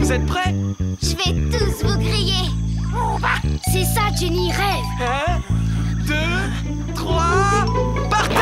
Vous êtes prêts? Je vais tous vous griller. C'est ça, Jenny, rêve. 1, 2, 3, partez!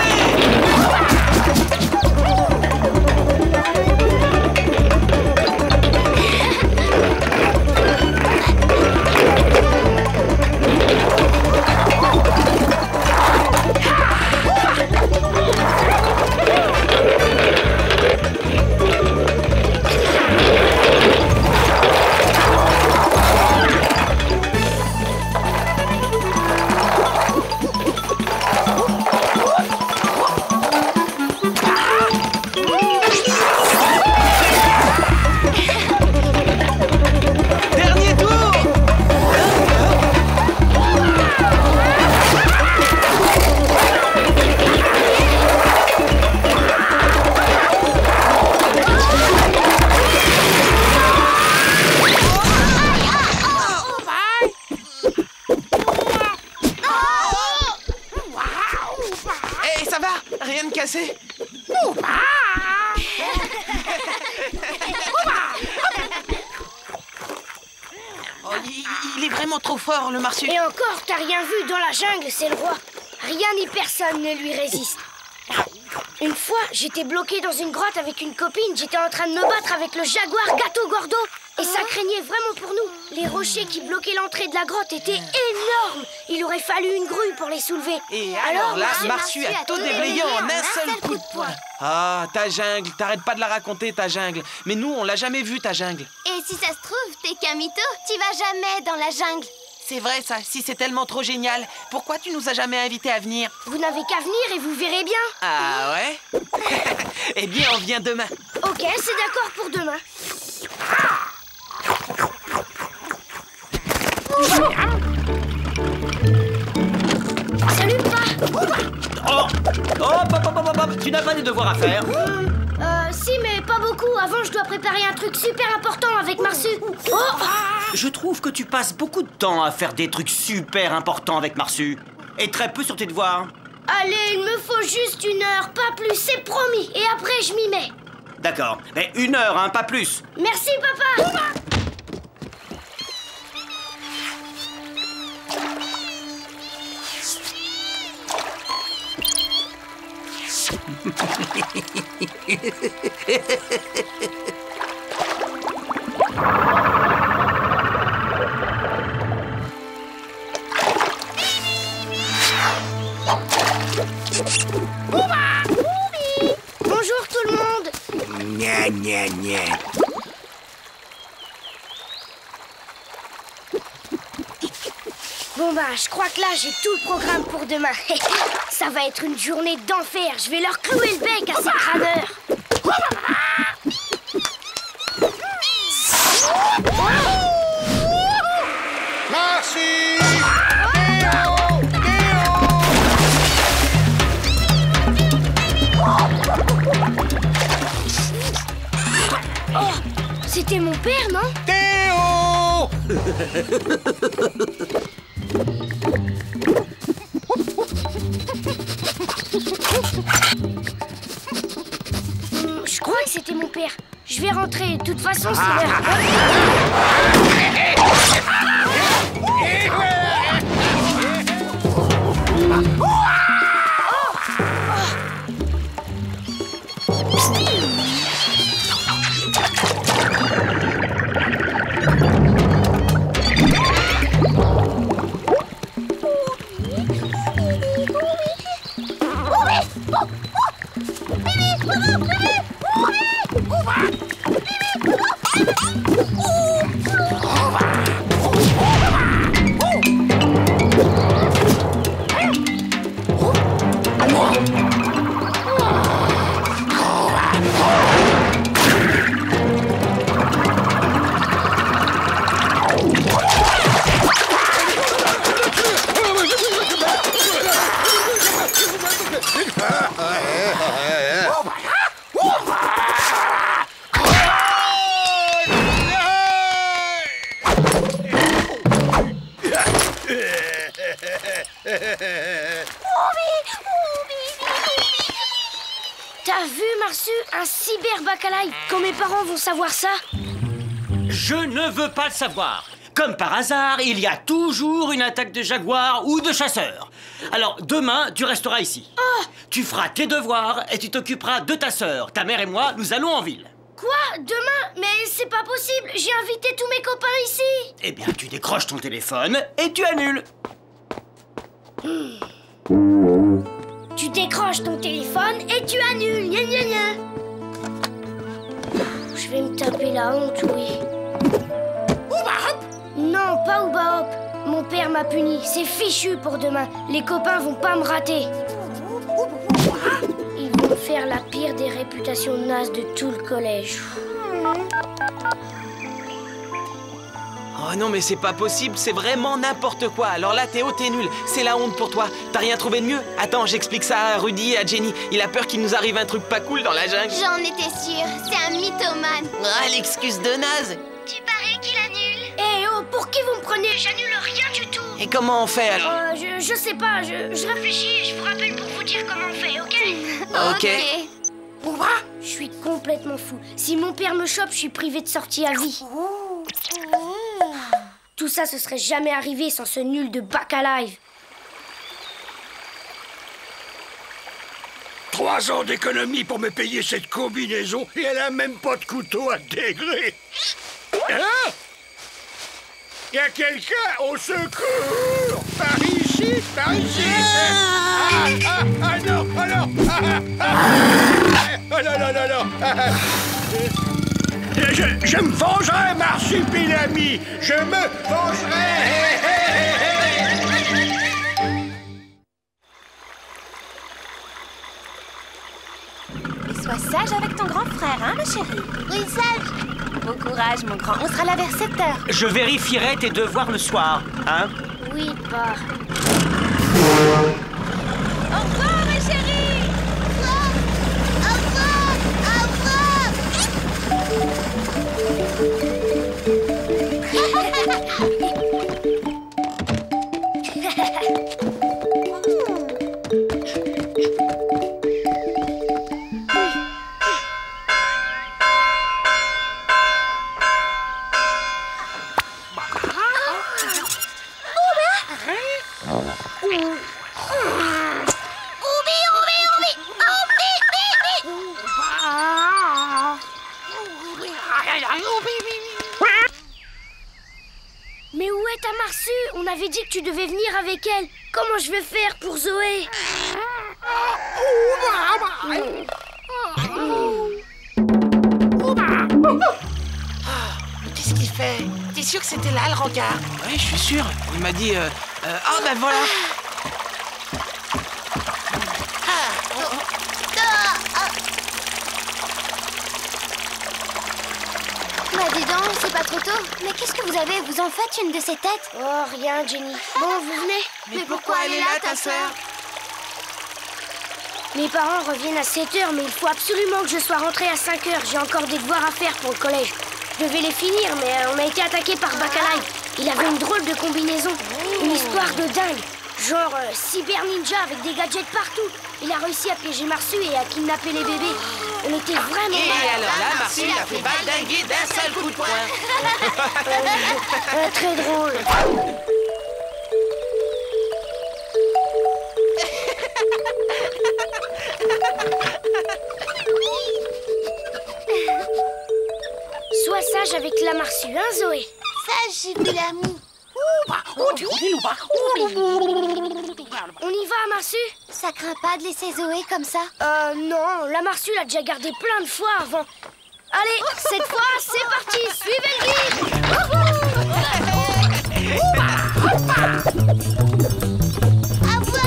Rien de cassé? Oh, il est vraiment trop fort, le Marsu. Et encore, t'as rien vu dans la jungle, c'est le roi. Rien ni personne ne lui résiste. Une fois, j'étais bloquée dans une grotte avec une copine. J'étais en train de me battre avec le jaguar Gato Gordo. Et ça craignait vraiment pour nous. Les rochers qui bloquaient l'entrée de la grotte étaient énormes. Il aurait fallu une grue pour les soulever. Et alors là, Marsu a tout déblayé en un seul coup de poing. Ah, ta jungle, t'arrêtes pas de la raconter, ta jungle. Mais nous, on l'a jamais vue, ta jungle. Et si ça se trouve, t'es qu'un mytho, tu vas jamais dans la jungle. C'est vrai ça, si c'est tellement trop génial, pourquoi tu nous as jamais invités à venir? Vous n'avez qu'à venir et vous verrez bien. Ah ouais? Eh bien, on vient demain. Ok, c'est d'accord pour demain. Salut, Pa. Oh! Hop, tu n'as pas des devoirs à faire? Si, mais pas beaucoup. Avant, je dois préparer un truc super important avec Marsu. Oh! Je trouve que tu passes beaucoup de temps à faire des trucs super importants avec Marsu. Et très peu sur tes devoirs. Allez, il me faut juste 1 heure, pas plus, c'est promis. Et après, je m'y mets. D'accord, mais 1 heure, hein, pas plus. Merci, papa. Bonjour tout le monde. Gna gna gna. Bon bah, je crois que là, j'ai tout le programme pour demain. Ça va être une journée d'enfer. Je vais leur clouer le bec à ces crâneurs. Merci. Oh, c'était mon père, non? Théo! Je crois que c'était mon père. Je vais rentrer. De toute façon, c'est l'heure. T'as vu, Marsu, un cyberbacalaï? Quand mes parents vont savoir ça? Je ne veux pas le savoir. Comme par hasard, il y a toujours une attaque de jaguar ou de chasseurs. Alors, demain, tu resteras ici. Oh! Tu feras tes devoirs et tu t'occuperas de ta sœur. Ta mère et moi, nous allons en ville. Quoi? Demain? Mais c'est pas possible. J'ai invité tous mes copains ici. Eh bien, tu décroches ton téléphone et tu annules. Tu décroches ton téléphone et tu annules. Gna gna gna. Je vais me taper la honte, oui. Non, pas Ouba Hop. Mon père m'a puni. C'est fichu pour demain. Les copains vont pas me rater. Ils vont me faire la pire des réputations nazes de tout le collège. Oh non, mais c'est pas possible, c'est vraiment n'importe quoi. Alors là, Théo, t'es nul. C'est la honte pour toi. T'as rien trouvé de mieux? Attends, j'explique ça à Rudy et à Jenny. Il a peur qu'il nous arrive un truc pas cool dans la jungle. J'en étais sûre, c'est un mythomane. Ah, l'excuse de naze. Tu paries qu'il annule. Eh oh, pour qui vous me prenez? J'annule rien du tout. Et comment on fait alors? Je sais pas, je réfléchis et je vous rappelle pour vous dire comment on fait, ok? Ok. Je suis complètement fou. Si mon père me chope, je suis privé de sortie à vie. Tout ça, ce serait jamais arrivé sans ce nul de bac à live. 3 ans d'économie pour me payer cette combinaison et elle a même pas de couteau à dégrer. Hein? Y a quelqu'un au secours? Par ici, par ici. Non, oh non. Oh non, non, non, non. Je me vengerai, Marsupilami. Je me vengerai. Sois sage avec ton grand frère, hein, ma chérie? Oui, sage. Bon courage, mon grand. On sera là vers 7 heures. Je vérifierai tes devoirs le soir, hein? Oui, pas. Au revoir, ma chérie! Au revoir. Mais où est ta Marsu? On avait dit que tu devais venir avec elle. Comment je vais faire pour Zoé? Qu'est-ce qu'il fait? T'es sûr que c'était là le rencard? Oui, je suis sûr. Il m'a dit... Ah, ben voilà. Bah dis donc, c'est pas trop tôt. Mais qu'est-ce que vous avez? Vous en faites une de ces têtes? Oh, rien, Jenny. Bon, vous venez? Mais pourquoi elle est là, ta sœur? Mes parents reviennent à 7h, mais il faut absolument que je sois rentrée à 5h. J'ai encore des devoirs à faire pour le collège. Je devais les finir, mais on a été attaqué par Bacalai. Il avait une drôle de combinaison. Une histoire de dingue. Genre cyber ninja avec des gadgets partout. Il a réussi à piéger Marsu et à kidnapper les bébés. On était vraiment... Et alors là, Marsu a fait valdinguer d'un seul coup de poing. Très drôle. Sois sage avec la Marsu, hein, Zoé? Sage, Jubilamou. On y va, Marsu? Ça craint pas de laisser Zoé comme ça? Non, la Marsu l'a déjà gardé plein de fois avant. Allez, cette fois, c'est parti, suivez le guide. Au revoir. Au revoir.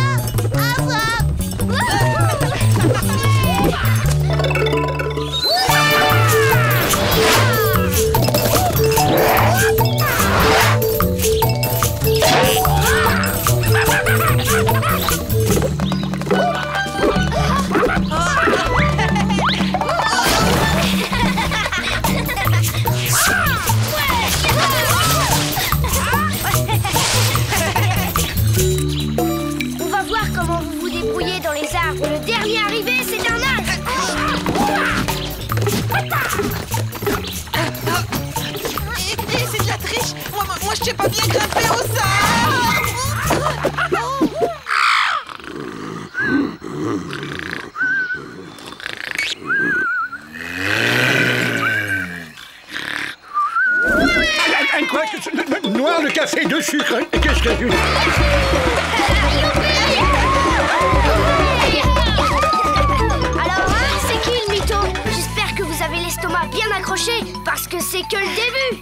café, 2 sucres. Qu'est-ce que tu... Alors, c'est qui le mytho? J'espère que vous avez l'estomac bien accroché, parce que c'est que le début.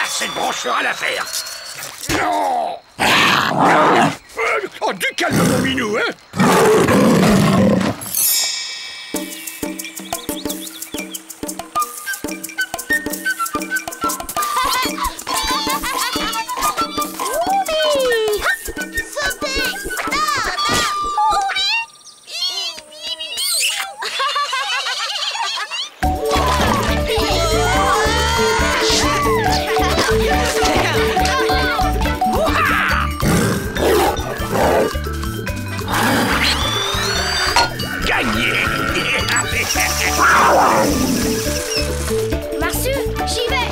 Cette branche fera l'affaire. Non. Oh, du calme, mon minou, hein. Marsu, j'y vais.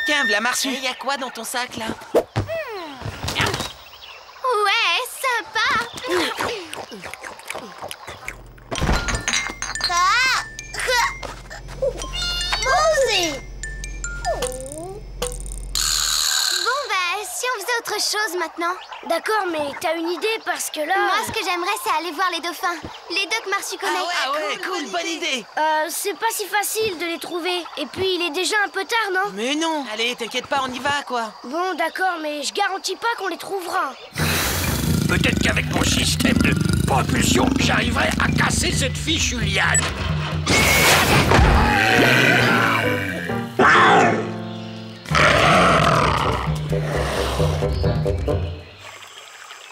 Tiens, v'là Marsu. Il y a quoi dans ton sac, là? Ouais, sympa. Bon, bah, si on faisait autre chose maintenant. D'accord, mais t'as une idée parce que là... Moi, ce que j'aimerais, c'est aller voir les dauphins. Les deux que Marsu connaît. Ah ouais, cool, bonne idée. C'est pas si facile de les trouver. Et puis, il est déjà un peu tard, non? Mais non, allez, t'inquiète pas, on y va, quoi. Bon, d'accord, mais je garantis pas qu'on les trouvera. Peut-être qu'avec mon système de propulsion, j'arriverai à casser cette fichue liane.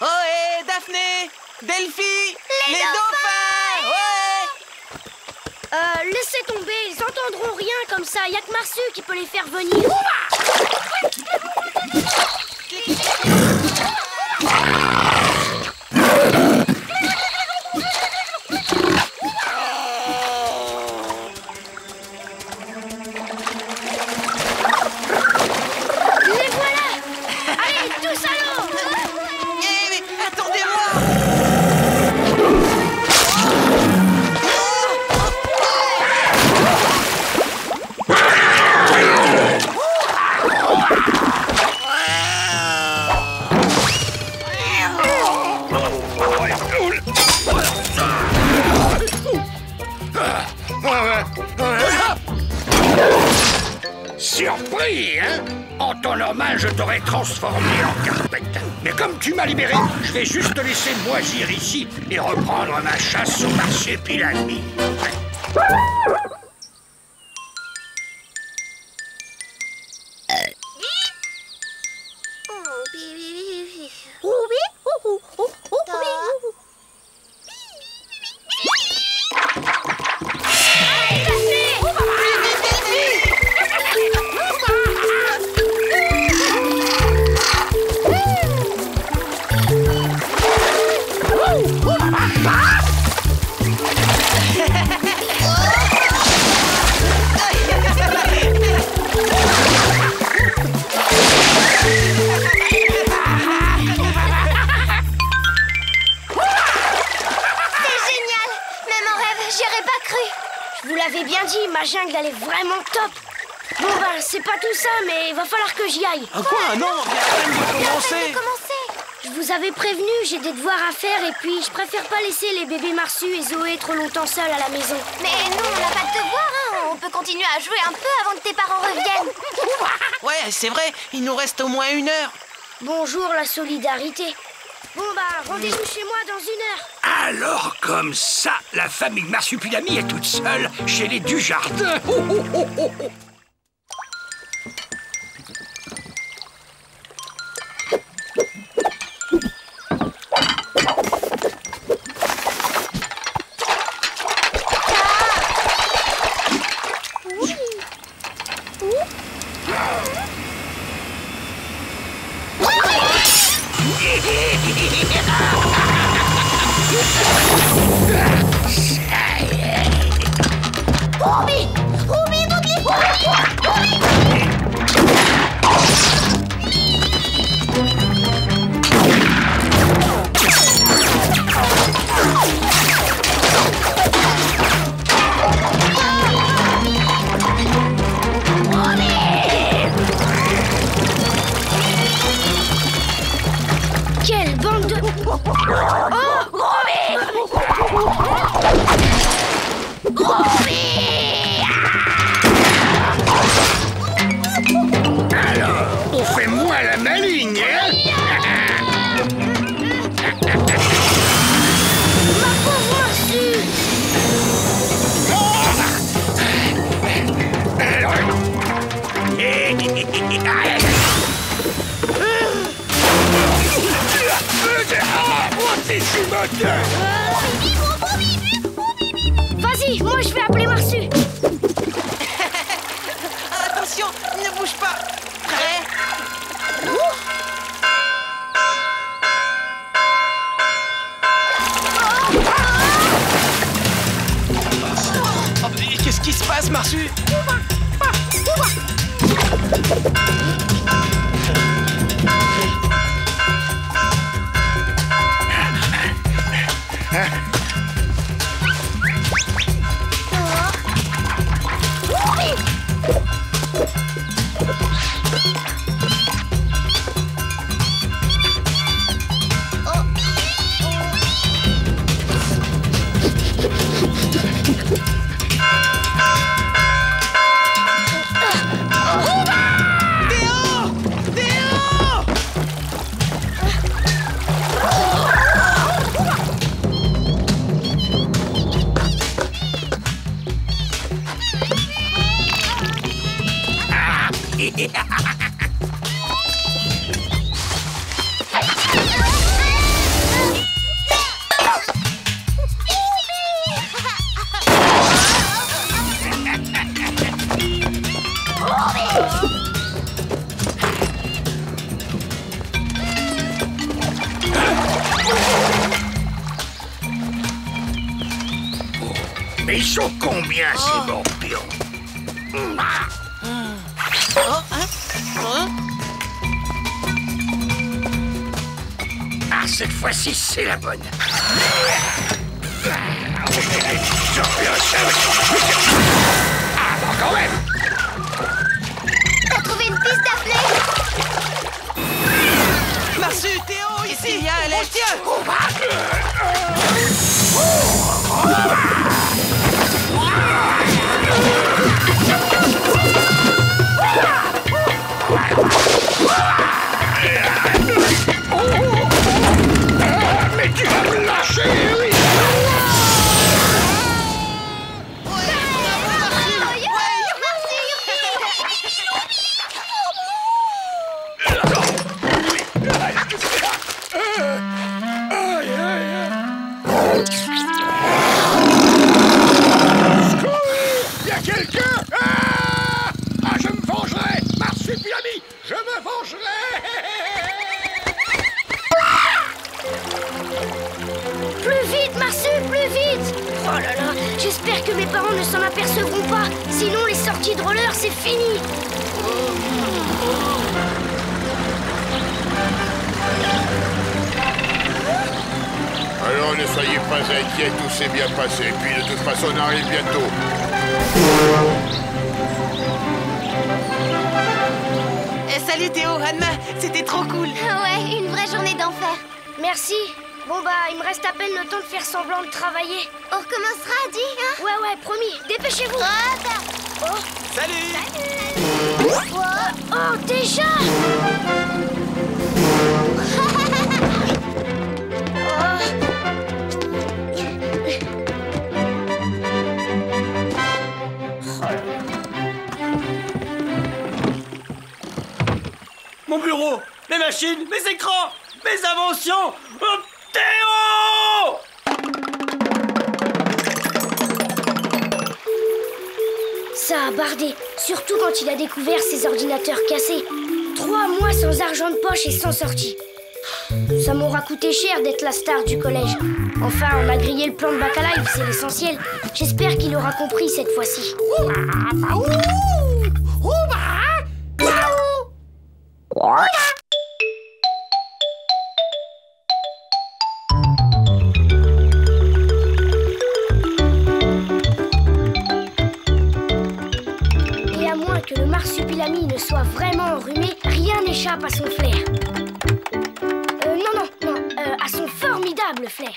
Oh, hé, Daphné, Delphi, les dauphins. Ouais. Laissez tomber, ils entendront rien comme ça. Y a que Marsu qui peut les faire venir. Les voilà. Allez, tous à l'eau. Eh, mais attendez-moi. Surpris, hein? En temps normal, je t'aurais transformé en carpette. Mais comme tu m'as libéré, je vais juste te laisser moisir ici et reprendre ma chasse au marsupilami. Je vous l'avais bien dit, ma jungle, elle est vraiment top. Bon, ben, c'est pas tout ça, mais il va falloir que j'y aille. Ah quoi? Non, on vient à peine de commencer. Je vous avais prévenu, j'ai des devoirs à faire et puis je préfère pas laisser les bébés Marsu et Zoé trop longtemps seuls à la maison. Mais nous, on n'a pas de devoir, hein. On peut continuer à jouer un peu avant que tes parents reviennent. Ouais, c'est vrai, il nous reste au moins 1 heure. Bonjour la solidarité. Bon bah, rendez-vous chez moi dans 1 heure. Alors, comme ça, la famille Marsupilami est toute seule chez les Dujardin. Quelle bande de... Alors, on fait moins la maligne, hein? Ma pauvre marsue! Vas-y, moi je vais appeler Marsue. Attention, ne bouge pas. Prêt? Oh, qu'est-ce qui se passe, Marsue? Mais ils sont combien, ces morpions? Ah, cette fois-ci, c'est la bonne. Ah, bon, quand même. T'as trouvé une piste à flèche? Marsue, Théo, ici! Viens, Alex! Mais tu vas me lâcher, oui. Il y a quelqu'un? Ah, je me vengerai. Marsupilami, je me vengerai. Plus vite, Marsue, plus vite! Oh là là, j'espère que mes parents ne s'en apercevront pas. Sinon, les sorties de roller, c'est fini. Alors ne soyez pas inquiets, tout s'est bien passé. Puis de toute façon, on arrive bientôt. Salut Théo, Anma, c'était trop cool. Ouais, une vraie journée d'enfer. Merci. Bon bah, il me reste à peine le temps de faire semblant de travailler. On recommencera, dis, hein? Ouais, promis. Dépêchez-vous. Oh, Salut! oh, déjà! Mon bureau, mes machines, mes écrans, mes inventions. Oh, Théo! Ça a bardé, surtout quand il a découvert ses ordinateurs cassés. 3 mois sans argent de poche et sans sortie. Ça m'aura coûté cher d'être la star du collège. Enfin, on a grillé le plan de Bacalife, c'est l'essentiel. J'espère qu'il aura compris cette fois-ci. Et à moins que le marsupilami ne soit vraiment enrhumé, rien n'échappe à son flair. Non, à son formidable flair.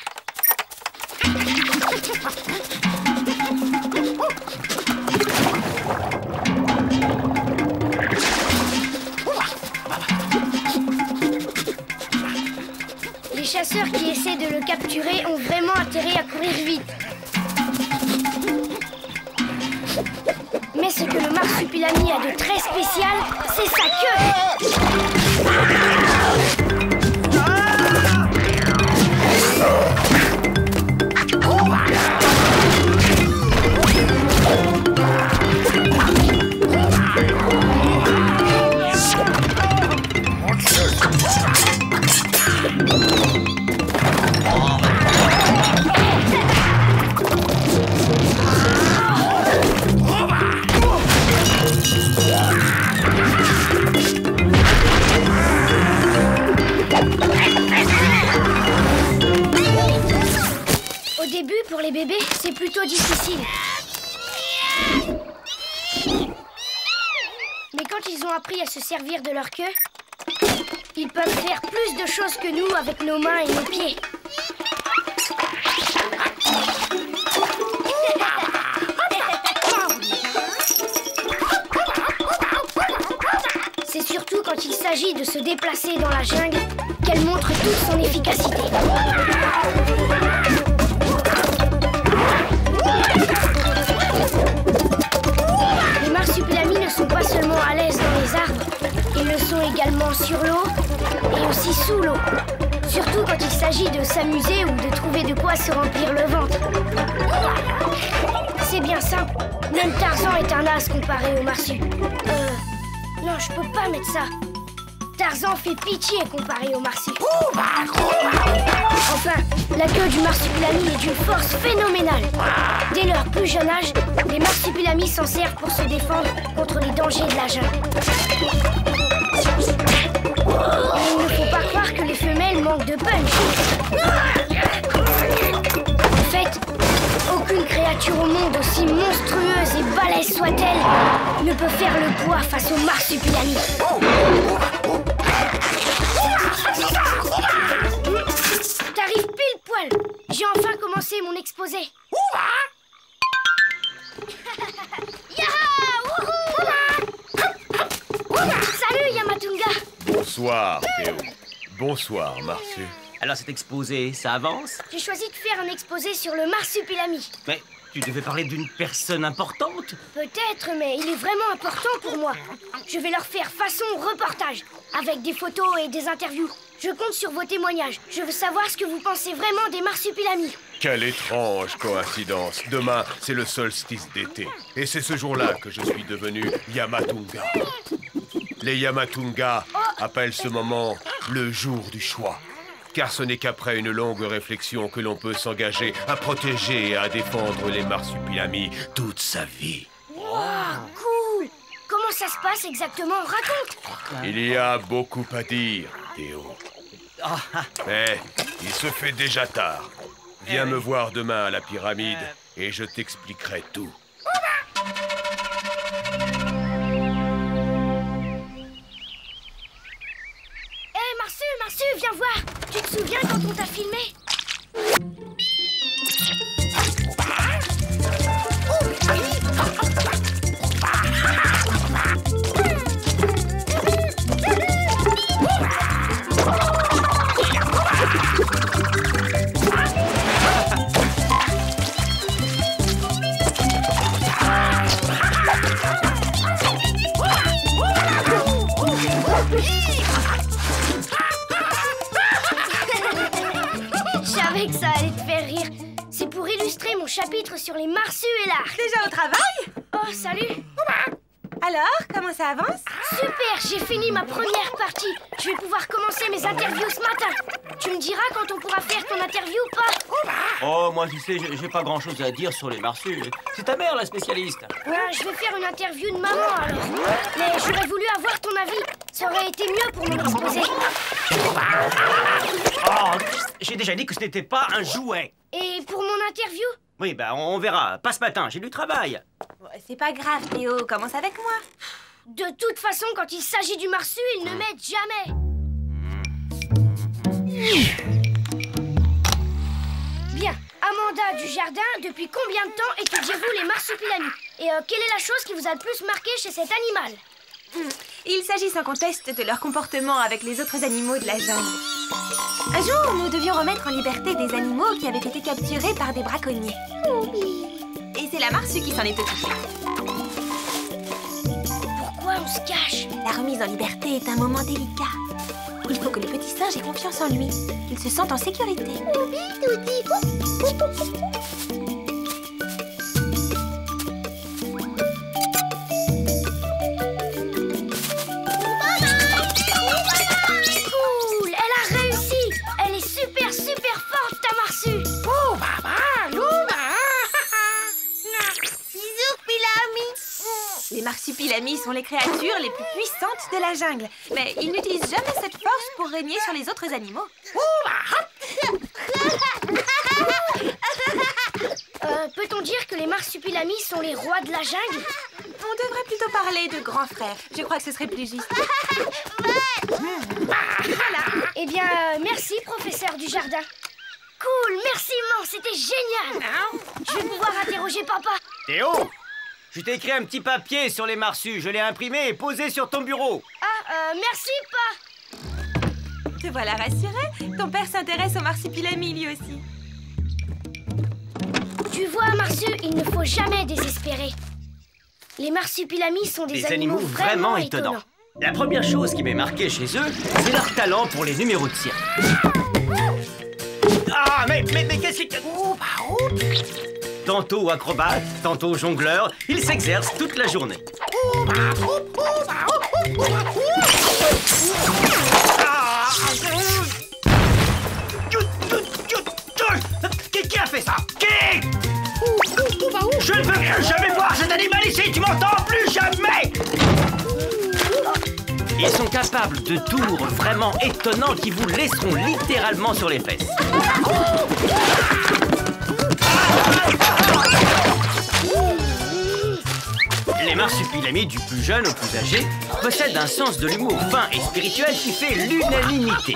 Les chasseurs qui essaient de le capturer ont vraiment intérêt à courir vite. Mais ce que le marsupilami a de très spécial, c'est sa queue. Au début, pour les bébés, c'est plutôt difficile. Mais quand ils ont appris à se servir de leur queue, ils peuvent faire plus de choses que nous avec nos mains et nos pieds. C'est surtout quand il s'agit de se déplacer dans la jungle qu'elle montre toute son efficacité. Les marsupilamis ne sont pas seulement à l'aise dans les arbres, ils le sont également sur l'eau et aussi sous l'eau. Surtout quand il s'agit de s'amuser ou de trouver de quoi se remplir le ventre. C'est bien simple, même Tarzan est un as comparé au marsu. Non, je peux pas mettre ça. Tarzan fait pitié comparé au marsu. Enfin, la queue du marsupilami est d'une force phénoménale. Dès leur plus jeune âge, les marsupilamis s'en servent pour se défendre contre les dangers de la jungle. Mais il ne faut pas croire que les femelles manquent de punch. En fait, aucune créature au monde, aussi monstrueuse et balèze soit-elle, ne peut faire le poids face au marsupilami. T'arrives pile poil. J'ai enfin commencé mon exposé. Salut Yamatunga. Bonsoir Théo. Bonsoir Marsu. Alors cet exposé, ça avance? J'ai choisi de faire un exposé sur le marsupilami. Mais tu devais parler d'une personne importante. Peut-être, mais il est vraiment important pour moi. Je vais leur faire façon reportage, avec des photos et des interviews. Je compte sur vos témoignages. Je veux savoir ce que vous pensez vraiment des marsupilamis. Quelle étrange coïncidence. Demain, c'est le solstice d'été. Et c'est ce jour-là que je suis devenu Yamatunga. Les Yamatunga appellent ce moment le jour du choix. Car ce n'est qu'après une longue réflexion que l'on peut s'engager à protéger et à défendre les marsupilamis toute sa vie. Wow, cool! Comment ça se passe exactement? Raconte! Il y a beaucoup à dire, Théo. Mais il se fait déjà tard. Viens me voir demain à la pyramide et je t'expliquerai tout. Marsu, viens voir! Tu te souviens quand on t'a filmé? Je savais que ça allait te faire rire. C'est pour illustrer mon chapitre sur les marsus et l'art. Déjà au travail? Oh, salut! Alors, comment ça avance? Super, j'ai fini ma première partie. Je vais pouvoir commencer mes interviews ce matin. Tu me diras quand on pourra faire ton interview ou pas? Oh, moi, tu sais, j'ai pas grand-chose à dire sur les marsus. C'est ta mère, la spécialiste. Je vais faire une interview de maman, alors. Mais j'aurais voulu avoir ton avis. Ça aurait été mieux pour mon exposé. Oh, j'ai déjà dit que ce n'était pas un jouet. Et pour mon interview? Oui, bah, on verra. Pas ce matin, j'ai du travail. C'est pas grave, Théo, commence avec moi. De toute façon, quand il s'agit du marsu, ils ne m'aident jamais. Bien, Amanda du Jardin, depuis combien de temps étudiez-vous les marsupilamis? Et quelle est la chose qui vous a le plus marqué chez cet animal? Il s'agit sans conteste de leur comportement avec les autres animaux de la jungle. Un jour, nous devions remettre en liberté des animaux qui avaient été capturés par des braconniers. Et c'est la marsue qui s'en est occupée. Pourquoi on se cache? La remise en liberté est un moment délicat. Il faut que le petit singe ait confiance en lui, qu'il se sente en sécurité. Cool, elle a réussi. Elle est super, super forte, ta marsue. Les marsupilamis sont les créatures les plus puissantes de la jungle. Mais ils n'utilisent jamais cette force pour régner sur les autres animaux. Peut-on dire que les marsupilamis sont les rois de la jungle? On devrait plutôt parler de grands frères. Je crois que ce serait plus juste. Eh bien, merci, professeur du jardin. Cool, merci, man, c'était génial. Je vais pouvoir interroger papa. Théo, je t'ai écrit un petit papier sur les marsus. Je l'ai imprimé et posé sur ton bureau. Merci, pa. Te voilà rassuré. Ton père s'intéresse aux marsupilamis lui aussi. Tu vois, Marsu, il ne faut jamais désespérer. Les marsupilamis sont des animaux vraiment étonnants. La première chose qui m'est marquée chez eux, c'est leur talent pour les numéros de cirque. Ah, mais qu'est-ce que... Tantôt acrobate, tantôt jongleur, ils s'exercent toute la journée. Qui a fait ça? Qui? Je ne veux plus jamais voir cet animal ici, tu m'entends? Plus jamais! Ils sont capables de tours vraiment étonnants qui vous laisseront littéralement sur les fesses. Les marsupilamis du plus jeune au plus âgé possèdent un sens de l'humour fin et spirituel qui fait l'unanimité.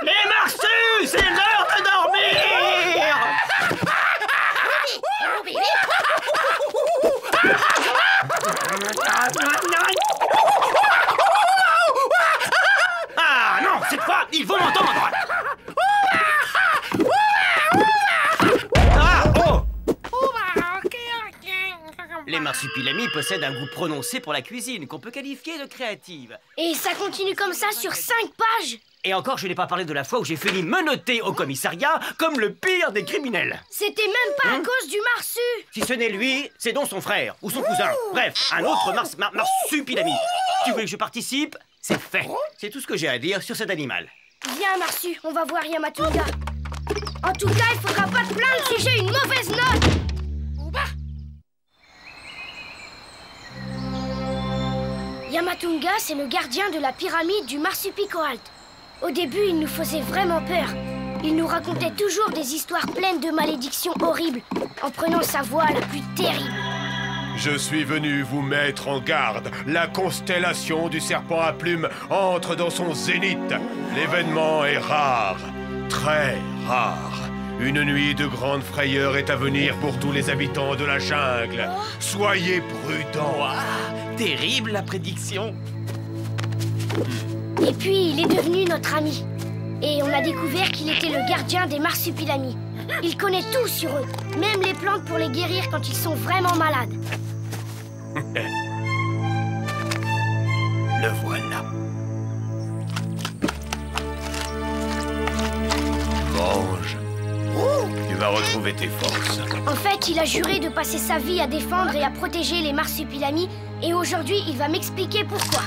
Les marsus, c'est l'heure de dormir! Ah non, cette fois, il faut m'entendre! Ah, oh! Les marsupilamis possèdent un goût prononcé pour la cuisine qu'on peut qualifier de créative. Et ça continue comme ça sur 5 pages? Et encore, je n'ai pas parlé de la fois où j'ai fini menotté au commissariat comme le pire des criminels. C'était même pas à cause du marsu. Si ce n'est lui, c'est donc son frère ou son cousin. Bref, un autre marsupilami. Tu veux que je participe? C'est fait. C'est tout ce que j'ai à dire sur cet animal. Viens, Marsu, on va voir Yamatunga. En tout cas, il faudra pas te plaindre si j'ai une mauvaise note. Yamatunga, c'est le gardien de la pyramide du Marsupicoalt. Au début, il nous faisait vraiment peur. Il nous racontait toujours des histoires pleines de malédictions horribles, en prenant sa voix la plus terrible. Je suis venu vous mettre en garde. La constellation du serpent à plumes entre dans son zénith. L'événement est rare, très rare. Une nuit de grande frayeur est à venir pour tous les habitants de la jungle. Soyez prudents. Terrible la prédiction. Et puis, il est devenu notre ami. Et on a découvert qu'il était le gardien des marsupilamis. Il connaît tout sur eux, même les plantes pour les guérir quand ils sont vraiment malades. Le voilà. Mange. Tu vas retrouver retrouver tes forces. En fait, il a juré de passer sa vie à défendre et à protéger les marsupilamis. Et aujourd'hui, il va m'expliquer pourquoi.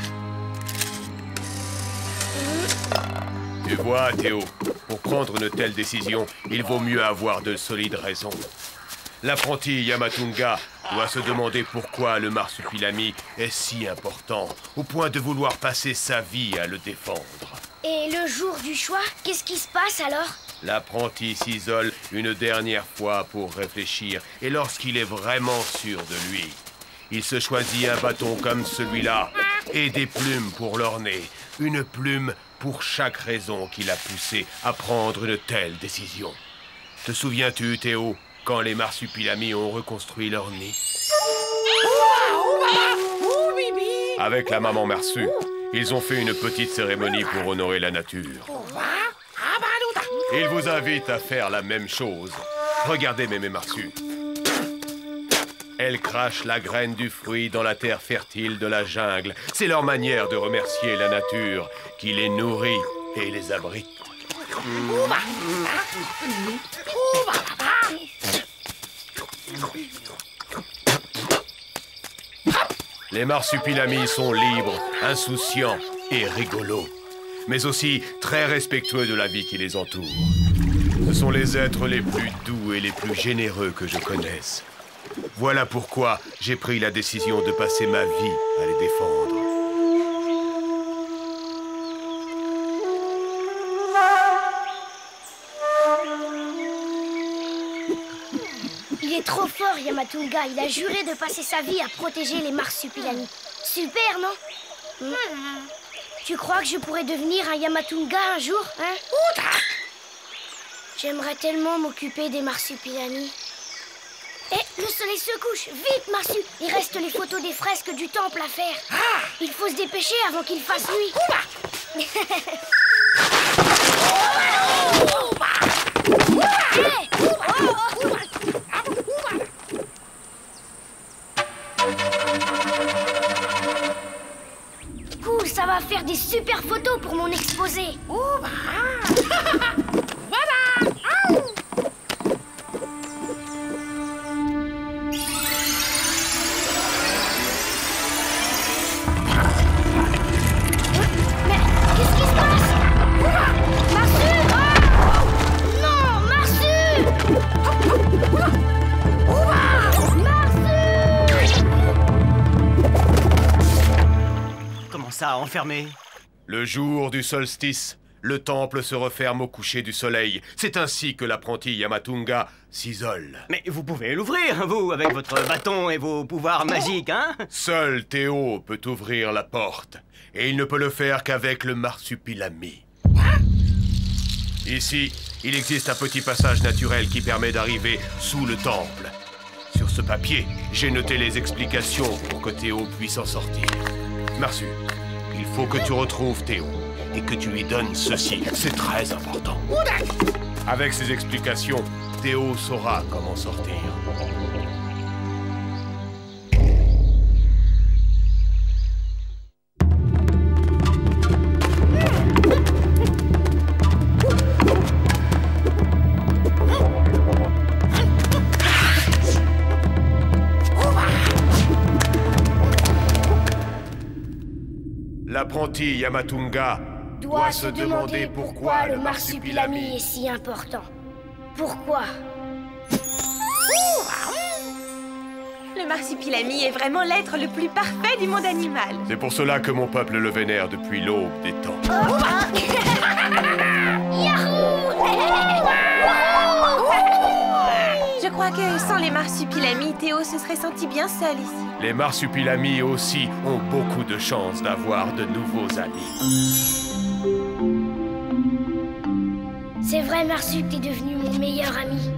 Tu vois, Théo, pour prendre une telle décision, il vaut mieux avoir de solides raisons. L'apprenti Yamatunga doit se demander pourquoi le marsupilami est si important, au point de vouloir passer sa vie à le défendre. Et le jour du choix, qu'est-ce qui se passe alors? L'apprenti s'isole une dernière fois pour réfléchir, et lorsqu'il est vraiment sûr de lui, il se choisit un bâton comme celui-là, et des plumes pour l'orner, une plume pour chaque raison qui l'a poussé à prendre une telle décision. Te souviens-tu, Théo, quand les marsupilamis ont reconstruit leur nid? Avec la maman Marsu, ils ont fait une petite cérémonie pour honorer la nature. Ils vous invitent à faire la même chose. Regardez Mémé Marsu. Elles crachent la graine du fruit dans la terre fertile de la jungle. C'est leur manière de remercier la nature qui les nourrit et les abrite. Les marsupilamis sont libres, insouciants et rigolos, mais aussi très respectueux de la vie qui les entoure. Ce sont les êtres les plus doux et les plus généreux que je connaisse. Voilà pourquoi j'ai pris la décision de passer ma vie à les défendre. Il est trop fort, Yamatunga. Il a juré de passer sa vie à protéger les marsupilamis. Super, non? Tu crois que je pourrais devenir un Yamatunga un jour, hein? J'aimerais tellement m'occuper des marsupilamis. Eh, le soleil se couche. Vite, Marsu. Il reste les photos des fresques du temple à faire. Il faut se dépêcher avant qu'il fasse nuit. Cool, ça va faire des super photos pour mon exposé. Ça, enfermé? Le jour du solstice, le temple se referme au coucher du soleil. C'est ainsi que l'apprenti Yamatunga s'isole. Mais vous pouvez l'ouvrir, vous, avec votre bâton et vos pouvoirs magiques, hein? Seul Théo peut ouvrir la porte. Et il ne peut le faire qu'avec le marsupilami. Ici, il existe un petit passage naturel qui permet d'arriver sous le temple. Sur ce papier, j'ai noté les explications pour que Théo puisse en sortir. Marsu, il faut que tu retrouves Théo et que tu lui donnes ceci. C'est très important. Avec ces explications, Théo saura comment sortir. L'apprenti Yamatunga doit se demander pourquoi le marsupilami est si important. Pourquoi? Le marsupilami est vraiment l'être le plus parfait du monde animal. C'est pour cela que mon peuple le vénère depuis l'aube des temps. Je crois que sans les marsupilamis, Théo se serait senti bien seul ici. Les marsupilamis aussi ont beaucoup de chances d'avoir de nouveaux amis. C'est vrai, Marsu, que t'es devenu mon meilleur ami.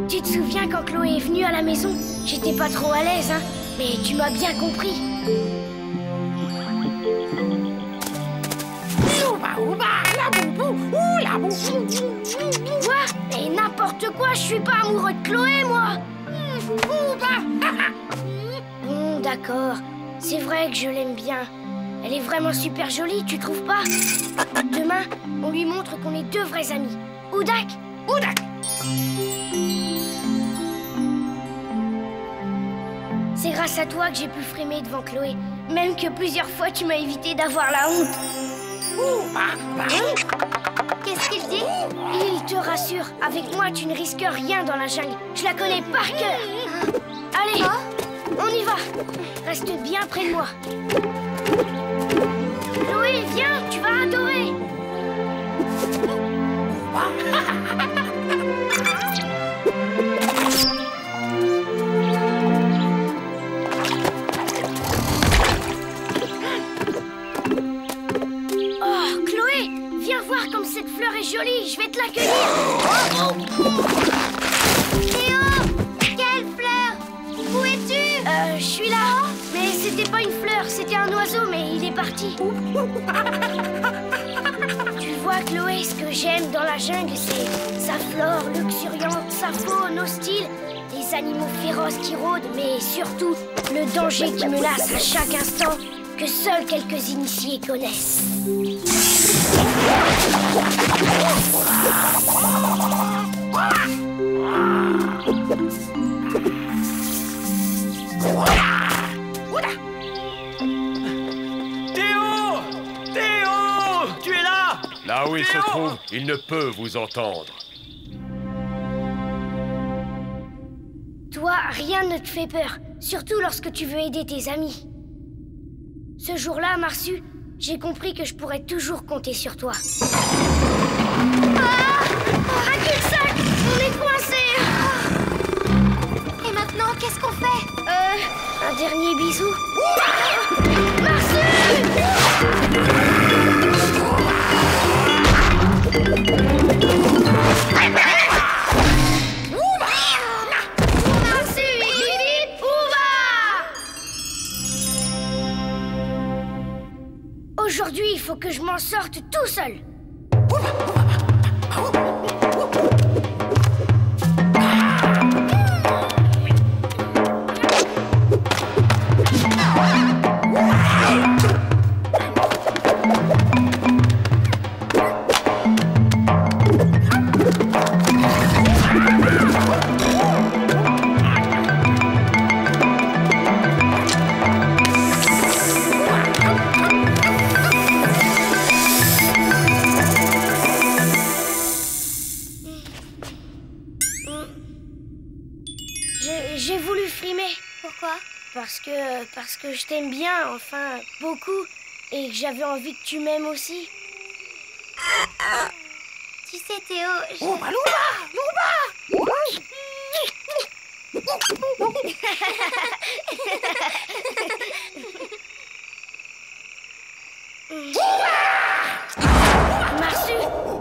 Tu te souviens quand Chloé est venue à la maison? J'étais pas trop à l'aise, hein, mais tu m'as bien compris. Quoi? Mais n'importe quoi, je suis pas amoureux de Chloé, moi. Bon, d'accord. C'est vrai que je l'aime bien. Elle est vraiment super jolie, tu trouves pas? Demain, on lui montre qu'on est deux vrais amis. Oudak? C'est grâce à toi que j'ai pu frimer devant Chloé. Même que plusieurs fois, tu m'as évité d'avoir la honte. Qu'est-ce qu'il dit? Il te rassure, avec moi, tu ne risques rien dans la jungle. Je la connais par cœur. Allez, on y va. Reste bien près de moi. Chloé, viens, tu vas adorer. Oh, Chloé, viens voir comme cette fleur est jolie. Je vais te l'accueillir. Théo! Quelle fleur? Où es-tu? Je suis là. Mais c'était pas une fleur, c'était un oiseau, mais il est parti. Tu vois, Chloé, ce que j'aime dans la jungle, c'est sa flore luxuriante, sa faune hostile, les animaux féroces qui rôdent, mais surtout le danger qui menace à chaque instant, que seuls quelques initiés connaissent. Théo! Théo! Tu es là? Là où il se trouve, il ne peut vous entendre. Toi, rien ne te fait peur, surtout lorsque tu veux aider tes amis. Ce jour-là, Marsu, j'ai compris que je pourrais toujours compter sur toi. Un cul-de-sac! On est coincé! Et maintenant, qu'est-ce qu'on fait? Un dernier bisou. Marsu! Marsu, vite, vite, ouva! Aujourd'hui, il faut que je m'en sorte tout seul. J'ai voulu frimer. Pourquoi? Parce que je t'aime bien, enfin, beaucoup. Et que j'avais envie que tu m'aimes aussi. Tu sais, Théo, Marsu!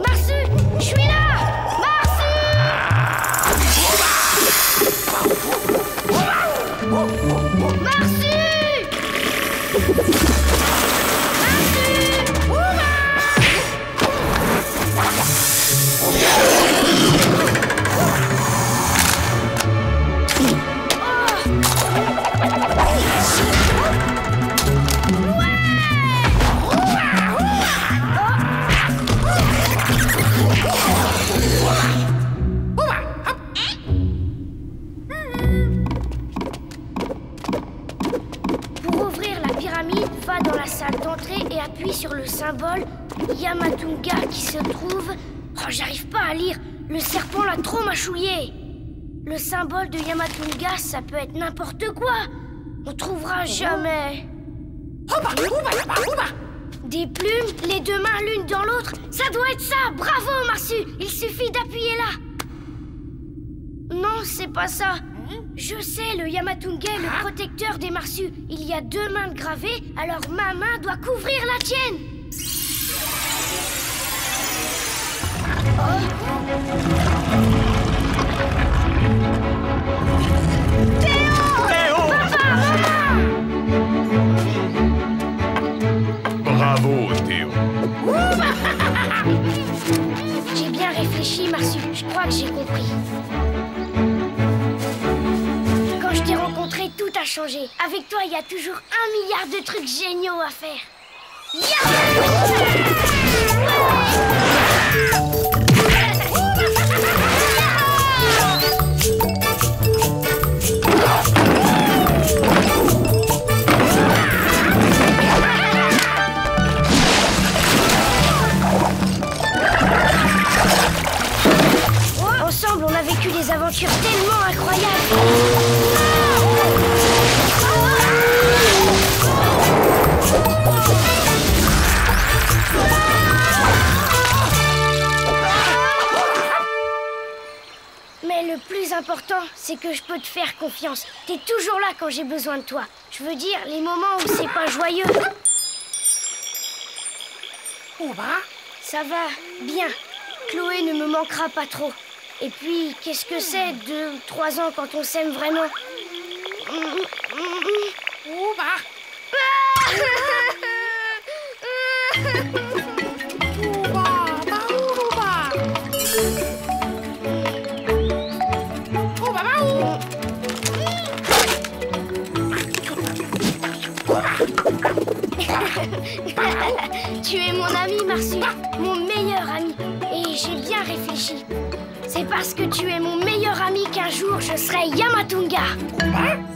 Marsu! Je suis là! Marsu! Marsu! Pour ouvrir la pyramide, va dans la salle d'entrée et appuie sur le symbole Yamatunga qui se trouve... Oh, j'arrive pas à lire. Le serpent l'a trop mâchouillé. Le symbole de Yamatunga, ça peut être n'importe quoi. On trouvera jamais. Des plumes, les deux mains l'une dans l'autre. Ça doit être ça. Bravo, Marsu. Il suffit d'appuyer là. Non, c'est pas ça. Je sais, le Yamatunga est le protecteur des Marsus. Il y a deux mains gravées, alors ma main doit couvrir la tienne. Théo! Bravo, Théo. J'ai bien réfléchi, Marsu. Je crois que j'ai compris. Quand je t'ai rencontré, tout a changé. Avec toi, il y a toujours 1 milliard de trucs géniaux à faire. c'est que je peux te faire confiance. T'es toujours là quand j'ai besoin de toi. Je veux dire, les moments où c'est pas joyeux. Ça va, bien. Chloé ne me manquera pas trop. Et puis, qu'est-ce que c'est, 2 ou 3 ans quand on s'aime vraiment? Tu es mon ami, Marsu, mon meilleur ami. Et j'ai bien réfléchi. C'est parce que tu es mon meilleur ami qu'un jour je serai Yamatunga.